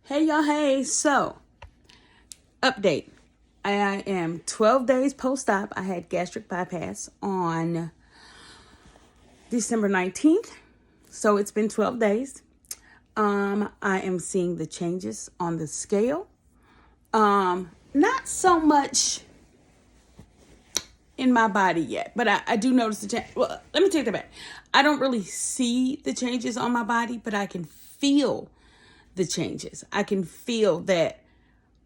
Hey y'all, hey. So, update. I am 12 days post-op. I had gastric bypass on December 19th. So, it's been 12 days. I am seeing the changes on the scale. Not so much in my body yet, but I do notice the change. Well, let me take that back. I don't really see the changes on my body, but I can feel the changes. I can feel that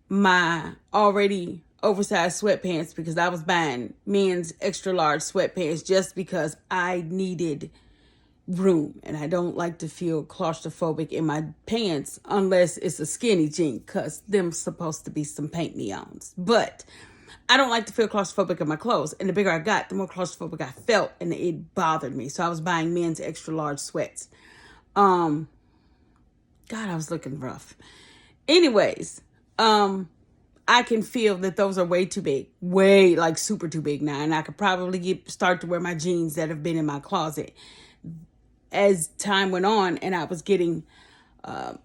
my already oversized sweatpants, because I was buying men's extra large sweatpants just because I needed room, and I don't like to feel claustrophobic in my pants unless it's a skinny jean, because them supposed to be some paint me ons. But I don't like to feel claustrophobic in my clothes, and the bigger I got, the more claustrophobic I felt, and it bothered me. So I was buying men's extra large sweats. God, I was looking rough. Anyways, I can feel that those are way too big, way like super too big now, and I could probably start to wear my jeans that have been in my closet. As time went on, and I was gaining more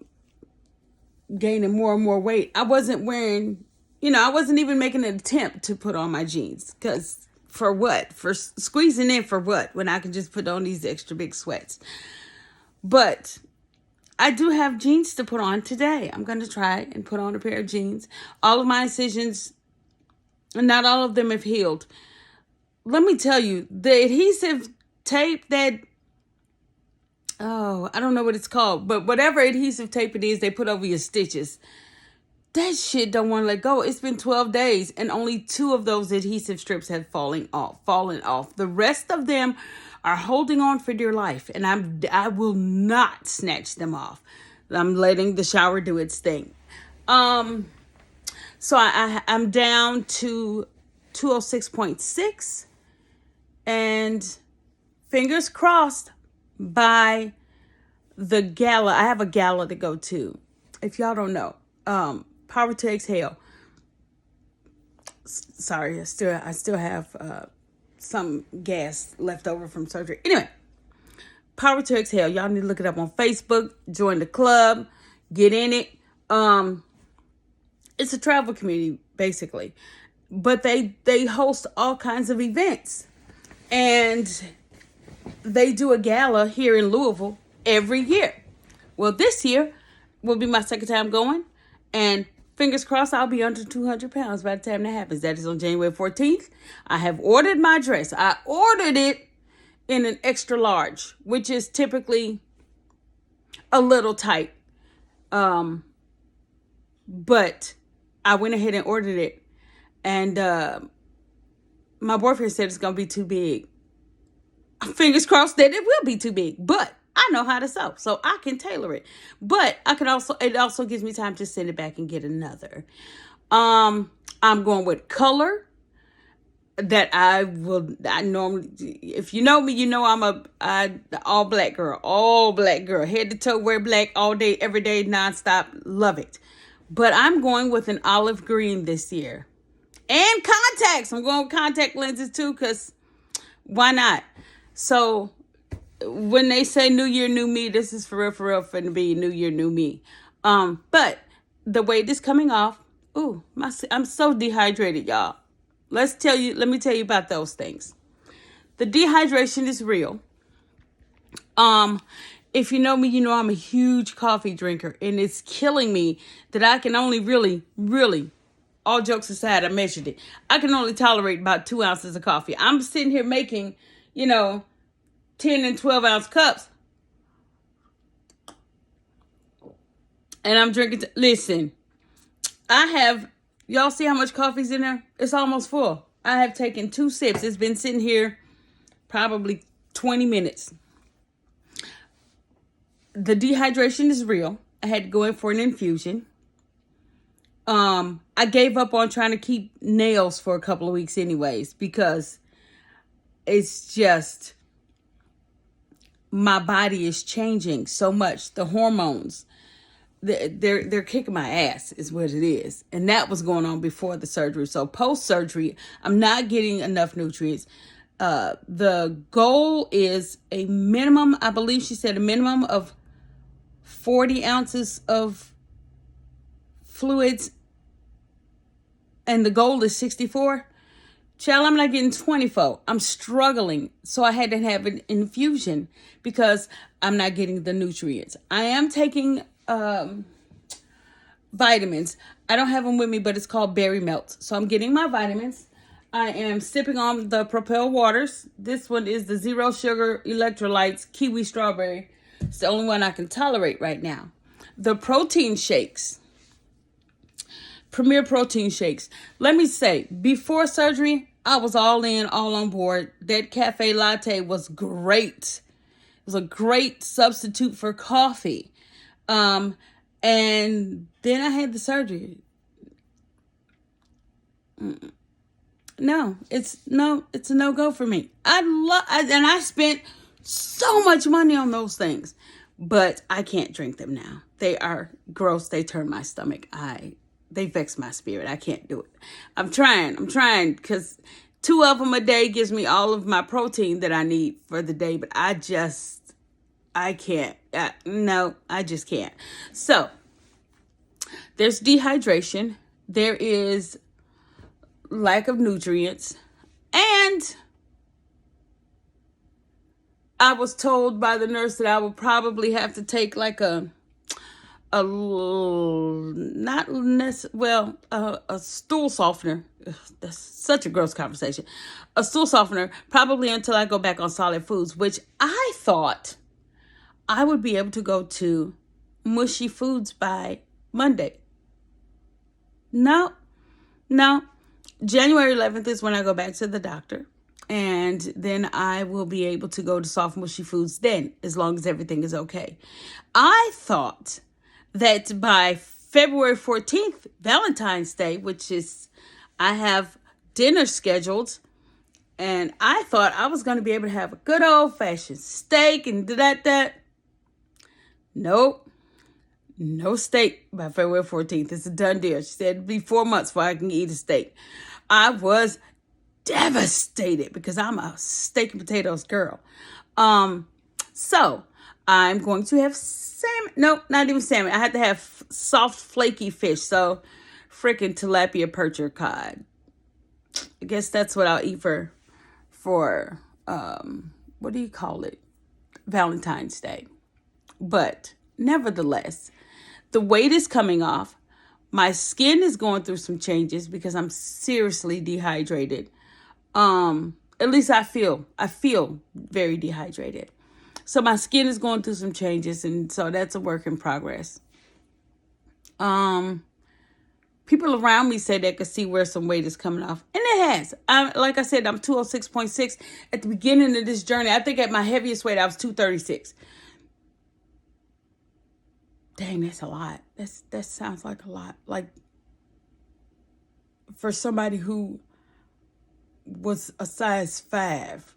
and more weight, I wasn't wearing, I wasn't even making an attempt to put on my jeans, because for what? For squeezing in for what? When I can just put on these extra big sweats. But I do have jeans to put on today. I'm going to try and put on a pair of jeans. All of my incisions, not all of them have healed. Let me tell you, the adhesive tape that, I don't know what it's called, but whatever adhesive tape it is they put over your stitches, that shit don't want to let go. It's been 12 days and only 2 of those adhesive strips have fallen off. The rest of them are holding on for dear life, and I will not snatch them off. I'm letting the shower do its thing. So I'm down to 206.6, and fingers crossed by the gala. I have a gala to go to. If y'all don't know, Power to Exhale. Sorry, I still have some gas left over from surgery. Anyway, Power to Exhale. Y'all need to look it up on Facebook. Join the club. Get in it. It's a travel community, basically. But they host all kinds of events. And they do a gala here in Louisville every year. Well, this year will be my second time going. And fingers crossed, I'll be under 200 pounds by the time that happens. That is on January 14th. I have ordered my dress. I ordered it in an extra large, which is typically a little tight. But I went ahead and ordered it. And my boyfriend said it's going to be too big. Fingers crossed that it will be too big. But I know how to sew, so I can tailor it. But it also gives me time to send it back and get another. I'm going with color that I normally, if you know me, you know I'm a all black girl, head to toe, wear black all day, every day, nonstop, love it. But I'm going with an olive green this year. And contacts. I'm going with contact lenses too, because why not? So when they say new year, new me, this is for real finna be new year, new me. But the weight is coming off. Ooh, I'm so dehydrated, y'all. Let me tell you about those things. The dehydration is real. If you know me, you know I'm a huge coffee drinker, and it's killing me that I can only really, all jokes aside, I measured it, I can only tolerate about 2 ounces of coffee. I'm sitting here making, 10 and 12 ounce cups. And I'm drinking. Listen, y'all see how much coffee's in there? It's almost full. I have taken 2 sips. It's been sitting here probably 20 minutes. The dehydration is real. I had to go in for an infusion. I gave up on trying to keep nails for a couple of weeks anyways, because it's just, my body is changing so much. The hormones, they're kicking my ass is what it is. And that was going on before the surgery. So post-surgery, I'm not getting enough nutrients. The goal is a minimum, I believe she said a minimum of 40 ounces of fluids and the goal is 64. Child, I'm not getting 24. I'm struggling. So I had to have an infusion because I'm not getting the nutrients. I am taking vitamins. I don't have them with me, but it's called Berry Melt. So I'm getting my vitamins. I am sipping on the Propel Waters. This one is the Zero Sugar Electrolytes Kiwi Strawberry. It's the only one I can tolerate right now. The protein shakes. Premier Protein Shakes. Let me say, before surgery, I was all in, all on board. That cafe latte was great. It was a great substitute for coffee. And then I had the surgery. No, it's a no-go for me. And I spent so much money on those things, but I can't drink them now. They are gross. They turn my stomach. They vex my spirit. I can't do it. I'm trying because 2 of them a day gives me all of my protein that I need for the day, but I can't. No, I just can't. So there's dehydration. There is lack of nutrients. And I was told by the nurse that I would probably have to take like a stool softener. Ugh, that's such a gross conversation. A stool softener, probably until I go back on solid foods, which I thought I would be able to go to mushy foods by Monday. No. January 11th is when I go back to the doctor. And then I will be able to go to soft mushy foods then, as long as everything is okay. I thought that by February 14th, Valentine's Day, which is, I have dinner scheduled, and I thought I was going to be able to have a good old-fashioned steak and that. Nope. No steak by February 14th. It's a done deal. She said it'd be 4 months before I can eat a steak. I was devastated because I'm a steak and potatoes girl. So I'm going to have salmon. Nope, not even salmon. I had to have soft, flaky fish. So freaking tilapia, perch, or cod. I guess that's what I'll eat for what do you call it? Valentine's Day. But nevertheless, the weight is coming off. My skin is going through some changes because I'm seriously dehydrated. At least I feel very dehydrated. So my skin is going through some changes, and so that's a work in progress. People around me say they could see where some weight is coming off, and it has. Like I said, I'm 206.6 at the beginning of this journey. I think at my heaviest weight, I was 236. Dang, that's a lot. That sounds like a lot. Like for somebody who was a size 5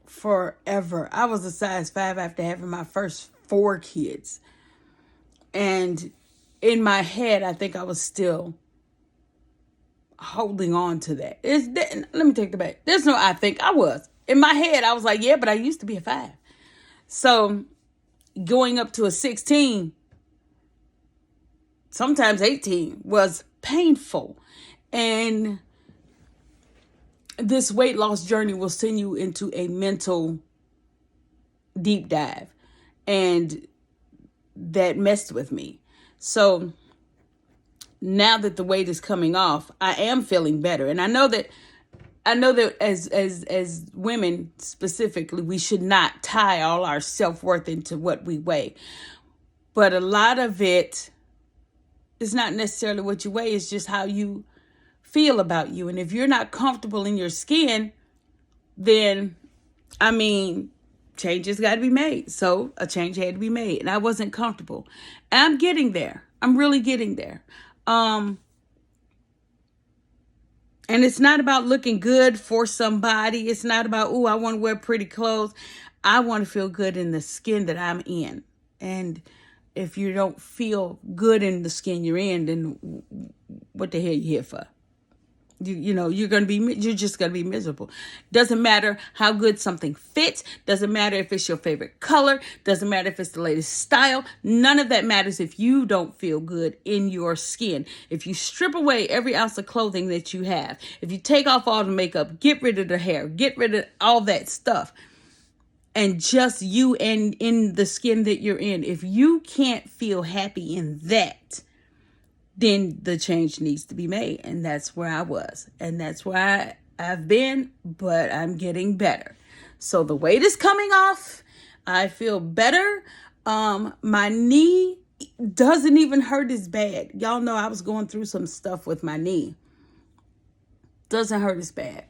forever. I was a size 5 after having my first 4 kids. And in my head, I think I was still holding on to that. Let me take the back. There's no I think. I was. In my head, I was like, yeah, but I used to be a 5. So going up to a 16, sometimes 18, was painful. And this weight loss journey will send you into a mental deep dive. And that messed with me. So now that the weight is coming off, I am feeling better. And I know that as women specifically, we should not tie all our self-worth into what we weigh. But a lot of it is not necessarily what you weigh, it's just how you feel about you. And if you're not comfortable in your skin, then, changes got to be made. So a change had to be made. And I wasn't comfortable. And I'm getting there. I'm really getting there. And it's not about looking good for somebody. It's not about, I want to wear pretty clothes. I want to feel good in the skin that I'm in. And if you don't feel good in the skin you're in, then what the hell are you here for? You're just gonna be miserable. Doesn't matter how good something fits. Doesn't matter if it's your favorite color. Doesn't matter if it's the latest style. None of that matters if you don't feel good in your skin. If you strip away every ounce of clothing that you have, if you take off all the makeup, get rid of the hair, get rid of all that stuff, and just you and in the skin that you're in, if you can't feel happy in that, then the change needs to be made. And that's where I was. And that's where I've been, but I'm getting better. So the weight is coming off. I feel better. My knee doesn't even hurt as bad. Y'all know I was going through some stuff with my knee. Doesn't hurt as bad.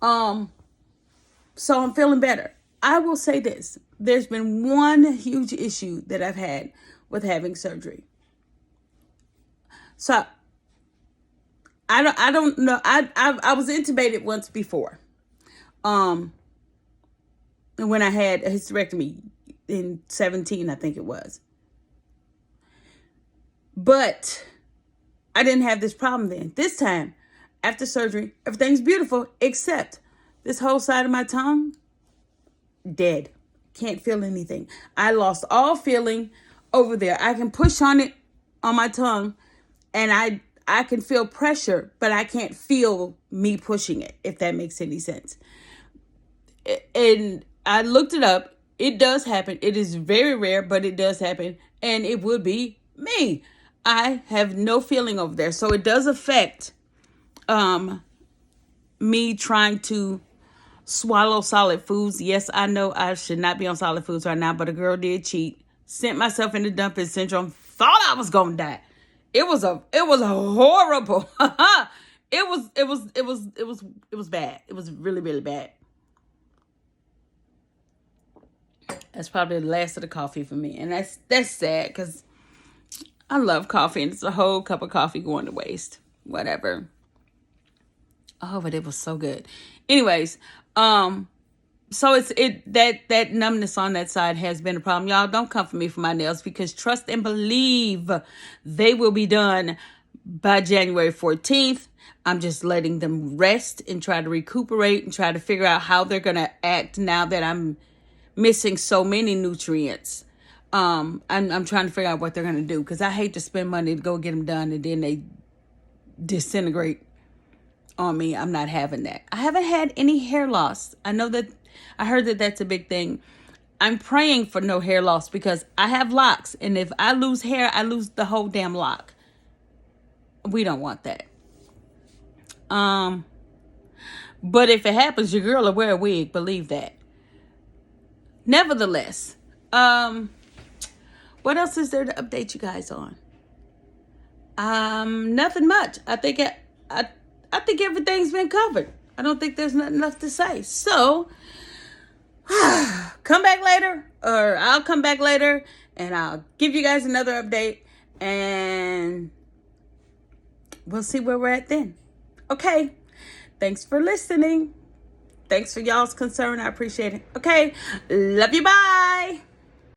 So I'm feeling better. I will say this. There's been one huge issue that I've had with having surgery. So I don't know. I was intubated once before. When I had a hysterectomy in 2017, I think it was. But I didn't have this problem then. This time, after surgery, everything's beautiful except this whole side of my tongue, dead. Can't feel anything. I lost all feeling over there. I can push on it on my tongue, and I can feel pressure, but I can't feel me pushing it, if that makes any sense. And I looked it up. It does happen. It is very rare, but it does happen. And it would be me. I have no feeling over there. So it does affect me trying to swallow solid foods. Yes, I know I should not be on solid foods right now, but a girl did cheat. Sent myself into dumping syndrome. Thought I was gonna die. It was horrible. It was bad. It was really, really bad. That's probably the last of the coffee for me. And that's sad because I love coffee and it's a whole cup of coffee going to waste. Whatever. Oh, but it was so good. Anyways, so that numbness on that side has been a problem. Y'all don't come for me for my nails because trust and believe they will be done by January 14th. I'm just letting them rest and try to recuperate and try to figure out how they're going to act now that I'm missing so many nutrients. I'm trying to figure out what they're going to do because I hate to spend money to go get them done and then they disintegrate on me. I'm not having that. I haven't had any hair loss. I heard that that's a big thing. I'm praying for no hair loss because I have locks. And if I lose hair, I lose the whole damn lock. We don't want that. But if it happens, your girl will wear a wig. Believe that. Nevertheless, what else is there to update you guys on? Nothing much. I think everything's been covered. I don't think there's nothing left to say. So, come back later, or I'll come back later, and I'll give you guys another update, and we'll see where we're at then. Okay. Thanks for listening. Thanks for y'all's concern. I appreciate it. Okay. Love you. Bye.